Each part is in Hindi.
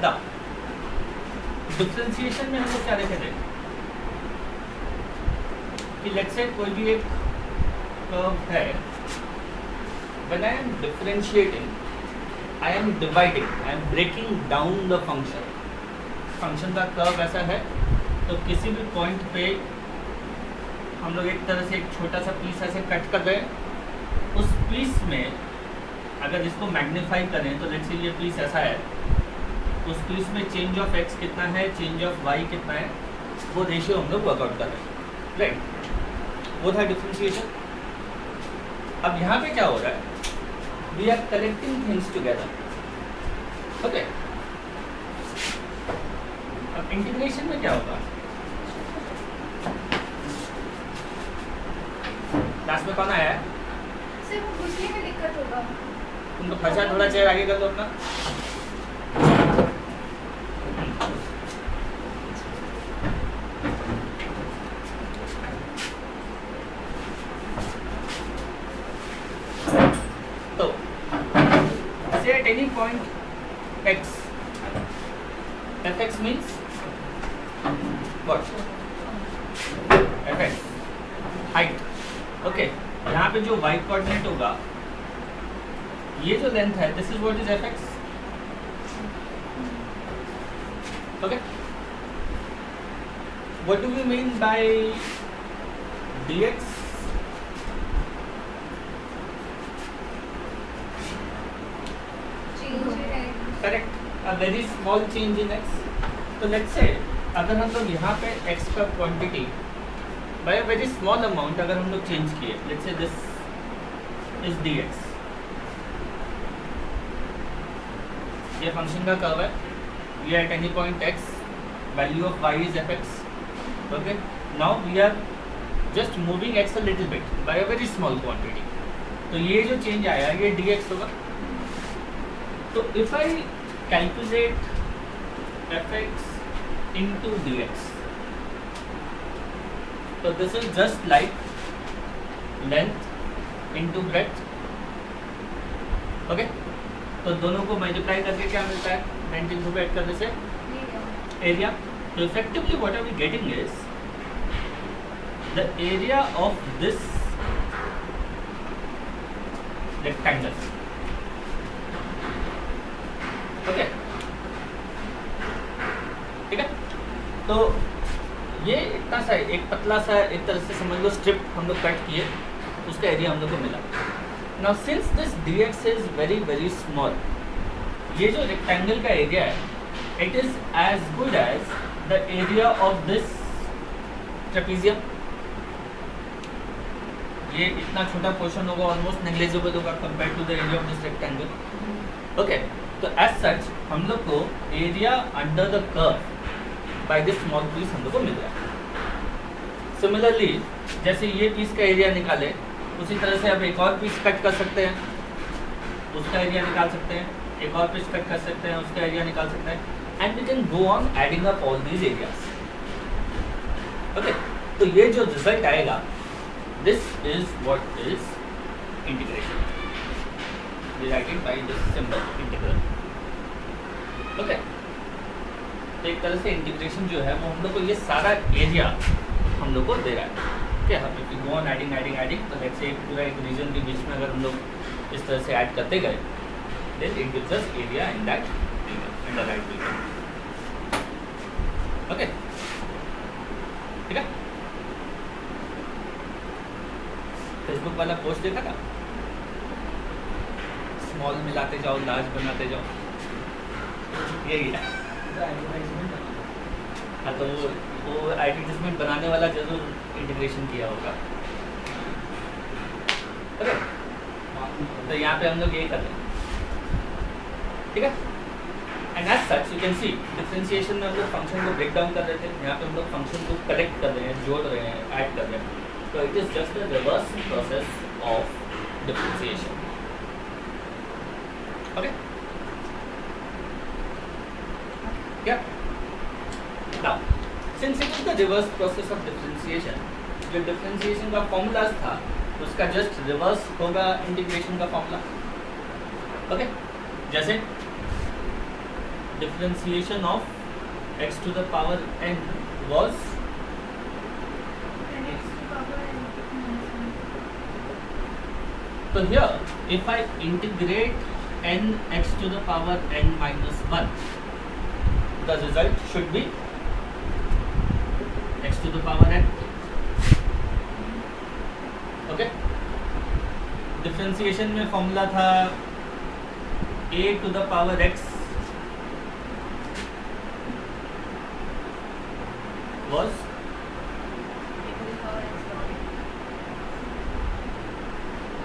नाउ डिफरेंशिएशन में हम लोग क्या देखेंगे कि लेट्स से कोई भी एक कर्व है, when I am differentiating I am dividing, I am breaking down the function. Function का कर्व ऐसा है तो किसी भी पॉइंट पे हम लोग एक तरह से एक छोटा सा पीस ऐसे कट कर रहे हैं। उस पीस में अगर इसको मैग्नीफाई करें तो लेट्स से ये पीस ऐसा है, उस पीस में चेंज ऑफ एक्स कितना है, चेंज ऑफ वाई कितना है, वो रेशियो हम लोग वर्कआउट कर रहे हैं, राइट। वो था डिफरेंशिएशन। अब यहाँ पे क्या हो रहा है, we are collecting things together, okay. अब इंटीग्रेशन में क्या होगा, क्लास में कौन आया है? सर वो घुसने में दिक्कत होगा। तुम तो फंसा, थोड़ा चेयर आगे कर दो अपना। तो say at any point x, fx means what? fx height, okay. यहाँ पे जो y कोऑर्डिनेट होगा, ये जो लेंथ है, this is what is fx, okay. What do we mean by dx? Correct, a very small change in x। तो लेट्स से अगर हम लोग यहाँ पे x का quantity by a very small amount अगर हम लोग चेंज किए, let's say this is dx, ये फंक्शन का कर्व है, we are at any point x, value of y is fx, okay. Now we are just moving x a little bit by a very small quantity, तो ये जो चेंज आया ये dx होगा। तो if I calculate fx into dx, तो this is just like length into breadth, okay. तो दोनों को मल्टीप्लाई करके क्या मिलता है, 19 को ऐड करने से एरिया। तो effectively what are we getting is the area of this rectangle, okay, ठीक है। तो ये इतना सा एक पतला सा एक तरह से समझ लो स्ट्रिप हम लोग कट किए, उसका एरिया हम लोग को मिला। Now since this dx is very very small, ये जो रेक्टेंगल का एरिया है, it is as good as the area of this trapezium. ये इतना छोटा पोर्शन होगा, ऑलमोस्ट नेग्लिजिबल होगा compare to the area of this rectangle, okay. तो एज सच हम लोग को area under the curve by this small piece हम लोग को मिल रहा है। सिमिलरली जैसे ये पीस का एरिया निकाले, उसी तरह से अब एक और पीस कट कर सकते हैं, उसका एरिया निकाल सकते हैं, एक और पीस कट कर सकते हैं, उसका एरिया निकाल सकते हैं, and we can go on adding up all these areas, okay. तो ये जो रिजल्ट आएगा, this is what is integration, denoted by this symbol integral, okay. तो एक तरह से इंटीग्रेशन जो है वो हम लोग को ये सारा एरिया हम लोग को दे रहा है, क्या हम लोग गो ऑन एडिंग एडिंग एडिंग। तो लेट्स से एक पूरा एक रीजन के बीच में अगर हम लोग इस तरह से ऐड करते गए, then it gives us area in that region, in the right region, okay, ठीक है। फेसबुक वाला पोस्ट देखा था, स्मॉल मिलाते जाओ लार्ज बनाते जाओ, यही है। हाँ, तो वो एडवर्टाइजमेंट बनाने वाला जरूर इंटीग्रेशन किया होगा, ओके। तो यहाँ पे हम लोग यही कर रहे हैं, ठीक है। And as such you can see differentiation में हम लोग फंक्शन को ब्रेक डाउन कर रहे थे, यहाँ पे हम लोग फंक्शन को कलेक्ट कर रहे हैं, जोड़ रहे हैं, ऐड कर रहे हैं। तो it is just the reverse process of differentiation, okay, क्या। Now, since it is the reverse process of differentiation, जो differentiation का formulas था उसका just reverse होगा इंटीग्रेशन का फॉर्मूला, ओके। जैसे differentiation of x to the power n was And x to power n minus 1. so here if I integrate n x to the power n minus 1 the result should be x to the power n. Okay differentiation में फॉर्मूला था a to the power x was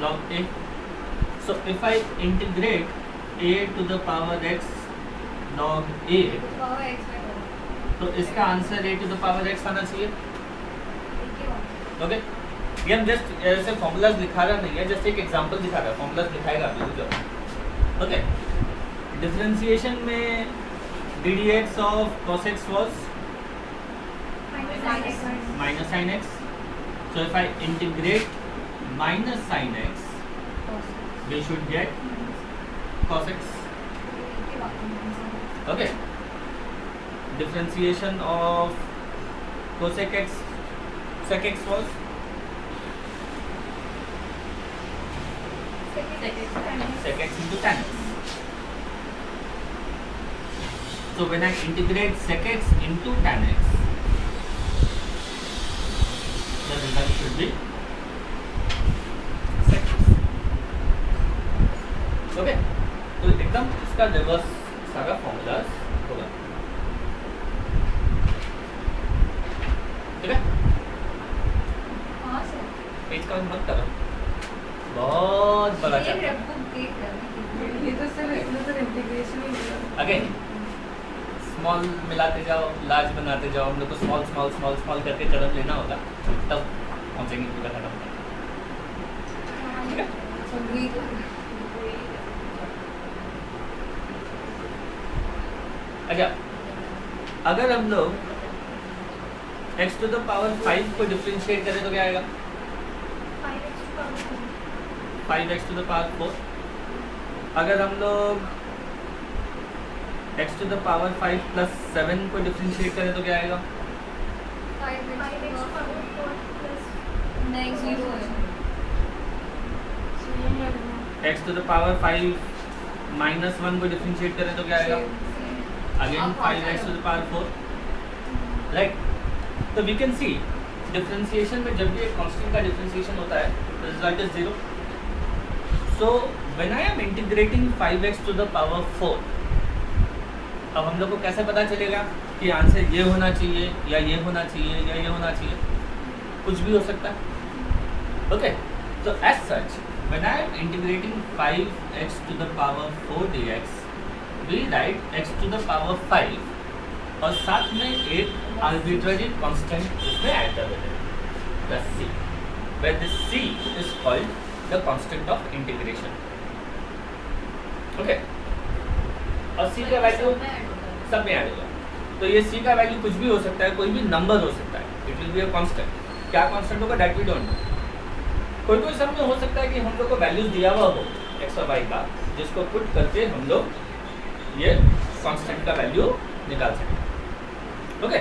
log a. So if I integrate a to the power x log a Power x by 1. तो इसका answer a to the power x आना चाहिए. ओके ये हम जस्ट ऐसे फॉर्मूलाज दिखा रहा नहीं है, जस्ट एक एग्जांपल दिखा रहा है. फॉर्मूलाज दिखाएगा अभी रुक जाओ. ओके डिफरेंशिएशन में ddx of cos x was minus sin x. So if I integrate minus sin x we should get cos x. Okay, differentiation of cosec x sec x was sec x into tan x. So when I integrate sec x into tan x the result should be sec x. Okay, तो एकदम इसका रिवर्स सारा फॉर्मूलाज होगा. ठीक है, पेज का मत करो, बहुत बड़ा चैप्टर. अगेन स्मॉल मिलाते जाओ, लार्ज बनाते जाओ. हम लोग को स्मॉल स्मॉल स्मॉल स्मॉल करके कदम लेना होगा, तब पहुंचेंगे पूरा खत्म. ठीक है, अच्छा अगर हम लोग x to the power 5 को डिफरेंशिएट करें तो क्या आएगा? 5x to the power 4. अगर हम लोग x to the power 5 plus 7 को डिफरेंशिएट करें तो क्या आएगा? 5x to the power 5 minus 1 को डिफरेंशिएट करें तो क्या आएगा? Again 5x to the power 4. Right? तो we can see डिफरेंशिएशन में जब भी एक कांस्टेंट का डिफरेंशिएशन होता है the result is 0. So when I am integrating 5x to the power 4 अब हम लोग को कैसे पता चलेगा कि आंसर ये होना चाहिए या ये होना चाहिए या ये होना चाहिए? कुछ भी हो सकता है. Okay, so as such when I am integrating 5x to the power 4 dx we write x to the power 5 और साथ में एक arbitrary constant उसमें ऐड कर देते हैं plus c, where this c is called the constant of integration. Okay, और c का वैल्यू सब में ऐड होगा. तो ये c का वैल्यू कुछ भी हो सकता है, कोई भी नंबर हो सकता है. It will be a constant. क्या कांस्टेंट होगा दैट वी डोंट नो. कोई कोई सब में हो सकता है कि हम लोग को वैल्यूज दिया हुआ हो x और y का, जिसको पुट करके हम लोग ये कांस्टेंट का वैल्यू निकाल सकते हैं. ओके,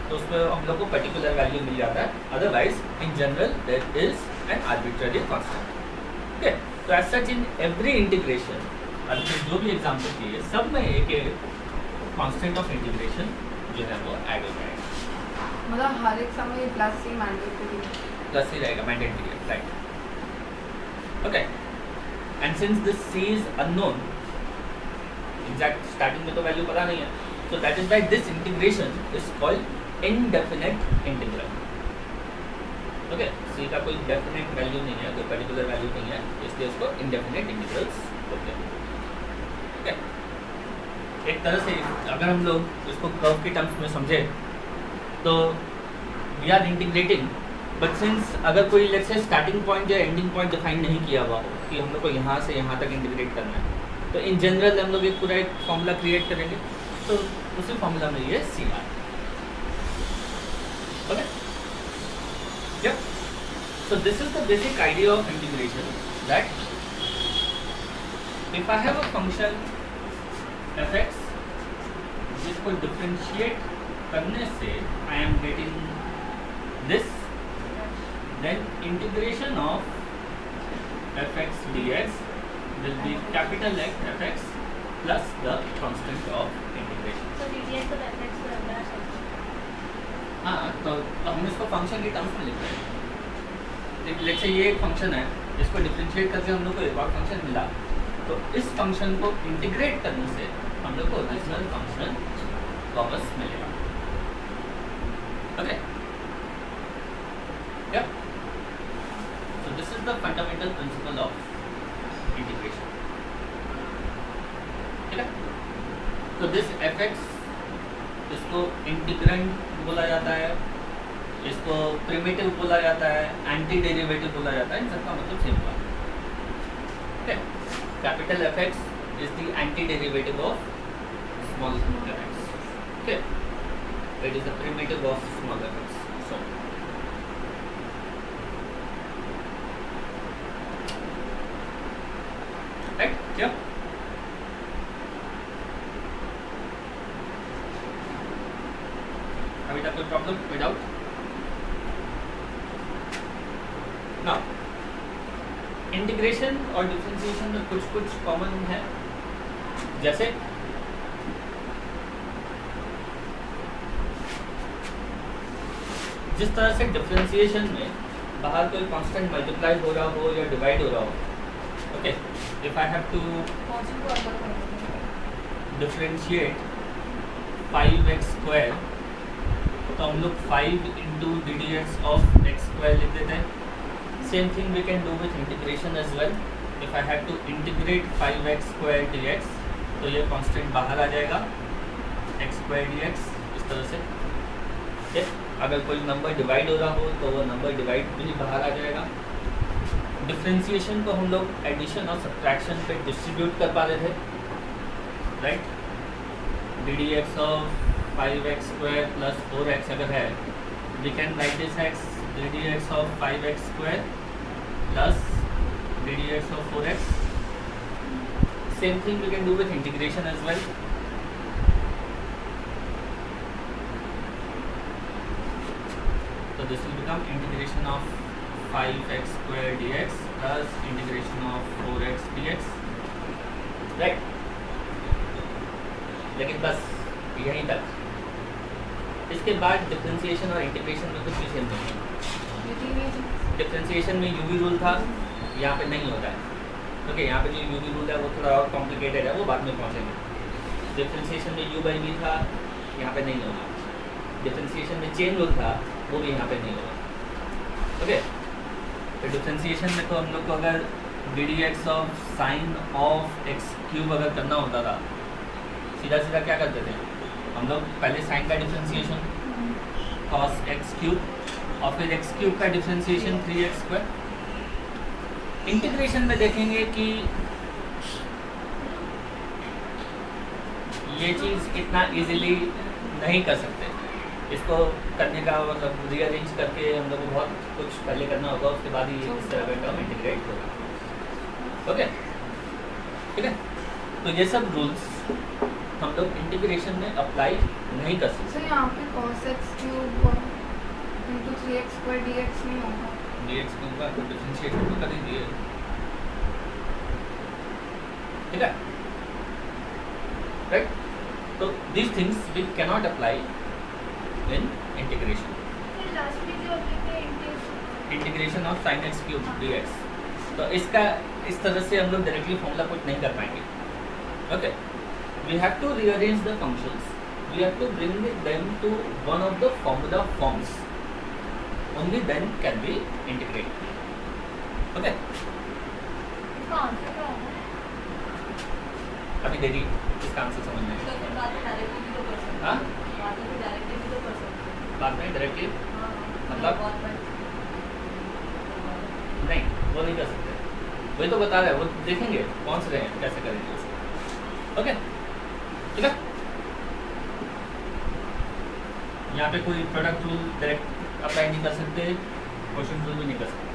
तो उसमें हम लोग को पर्टिकुलर वैल्यू मिल जाता है. Otherwise in general there is an arbitrary constant. Okay, तो as such in every integration अभी जो भी एग्जांपल किए सब में एक कांस्टेंट ऑफ इंटीग्रेशन जो है वो ऐड हो जाएगा. मतलब हर एक समय प्लस सी मैंडेटरी. प्लस ही रहेगा mandatory. Right. Okay, and since this c is unknown, exact starting में तो वैल्यू पता नहीं है, so that is why this integration is called indefinite integral. Okay, c का कोई definite वैल्यू नहीं है, कोई पर्टिकुलर वैल्यू नहीं है, इसलिए इसको indefinite integrals बोलते हैं. Okay, एक तरह से अगर हम लोग इसको कर्व के टर्म्स में समझे तो we are integrating, but since अगर कोई let's say starting point या ending point डिफाइन नहीं किया हुआ हो कि हम लोग को यहाँ से यहाँ तक इंटीग्रेट करना है, तो इन जनरल हम लोग एक पूरा एक फॉर्मूला क्रिएट करेंगे, तो उसी फॉर्मूला में ये सी आए. ओके, या so this is the basic idea of integration, that if I have a function f(x) जिसको डिफरेंशिएट करने से I am getting this, then integration of fx dx will be capital X fx plus the constant of integration. So dx of fx को रखना चाहिए. हाँ, तो हम इसको फंक्शन की टर्म्स में लिख रहे हैं. लेट्स से ये एक फंक्शन है जिसको डिफरेंशिएट करके हम लोग को एक और फंक्शन मिला, तो इस फंक्शन को इंटीग्रेट करने से हम लोग को ओरिजिनल फंक्शन वापस मिलेगा. ओके, या so this is the fundamental principle of integration. ठीक है, तो this fx, इसको इंटीग्रेंड बोला जाता है, इसको प्रिमिटिव बोला जाता है, एंटी डेरिवेटिव बोला जाता है. इन सबका मतलब सेम हुआ. ठीक है, capital fx is the anti derivative of small fx. Okay, it is the primitive of small fx. So right, yeah. अभी तक कोई प्रॉब्लम विदाउट? नाउ इंटीग्रेशन और डिफरेंशिएशन में कुछ कुछ कॉमन है, जैसे जिस तरह से डिफरेंशिएशन में बाहर कोई कांस्टेंट मल्टीप्लाई हो रहा हो या डिवाइड हो रहा हो. Okay, if I have to constant को अलग कर देंगे. डिफरेंशिएट 5x स्क्वायर, तो हम लोग 5 into D D X of X square लिख देते हैं. Same thing we can do with integration as well. If I have to integrate 5x square D X, तो ये कांस्टेंट बाहर आ जाएगा, एक्स स्क्वायर डी एक्स, इस तरह से. ठीक, अगर कोई नंबर डिवाइड हो रहा हो तो वो नंबर डिवाइड भी बाहर आ जाएगा. डिफरेंशिएशन को हम लोग एडिशन और सब्ट्रैक्शन पे डिस्ट्रीब्यूट कर पा रहे थे, right. D D X of 5x square plus 4x अगर है, we can write this X D D X of 5x square plus D D X of 4x. Same thing we can do with integration as well. So this will become integration of 5x square dx plus integration of 4x dx, right. लेकिन बस यहीं तक. इसके बाद डिफरेंशिएशन और इंटीग्रेशन में कुछ भी सेम नहीं है. डिफरेंशिएशन में यूवी रूल था, यहाँ पे नहीं होता है. ओके, यहाँ पे जो यूवी रूल है वो थोड़ा और कॉम्प्लिकेटेड है, वो बाद में पहुँचेंगे. डिफरेंशिएशन में यू बाई वी था, यहाँ पे नहीं होगा. डिफरेंशिएशन में चेन रूल था, वो भी यहाँ पे नहीं होगा. ओके, तो डिफरेंशिएशन में तो हम लोग को अगर D D X of sine of x cube अगर करना होता था, सीधा सीधा क्या करते थे हम लोग, पहले साइन का डिफरेंशिएशन कॉस एक्स क्यूब और फिर एक्स क्यूब का डिफरेंशिएशन 3x स्क्वायर. इंटीग्रेशन में देखेंगे कि ये चीज़ इतना इजीली नहीं कर सकते. इसको करने का मतलब रीअरेंज करके हम लोग को बहुत कुछ पहले करना होगा, उसके बाद ही इस तरह का टर्म इंटीग्रेट होगा. ओके, ठीक है. तो ये सब रूल्स हम लोग इंटीग्रेशन में अप्लाई नहीं कर सकते. सर यहाँ पे cos x cube into 3x square dx नहीं होगा. dx क्यूब का तो डिफरेंशिएट तो कर ही दिए, ठीक है, राइट. तो these things we cannot apply in integration. फिर लास्ट में जो अपने integration of sin x cube dx, तो इसका इस तरह से हम लोग डायरेक्टली फॉर्मूला पुट नहीं कर पाएंगे. Okay, we have to rearrange the functions, we have to bring them to one of the formula forms, only then can we integrate. Okay, इसका आंसर क्या होगा? अभी देरी, इसका आंसर समझ में तो फिर बाद में डायरेक्टली भी तो कर सकते हैं. हाँ, बाद में डायरेक्टली भी तो कर सकते हैं. बाद में डायरेक्टली हाँ, मतलब? बहुत बड़ी. नहीं, वो नहीं कर सकते. वही तो बता रहे हैं, वो देखेंगे कौन से रहे हैं, कैसे करेंगे उसको. ओके, ठीक है. यहाँ पे कोई प्रोडक्ट रूल डायरेक्ट अप्लाई नहीं कर सकते, क्वेश्चन रूल भी नहीं कर सकते.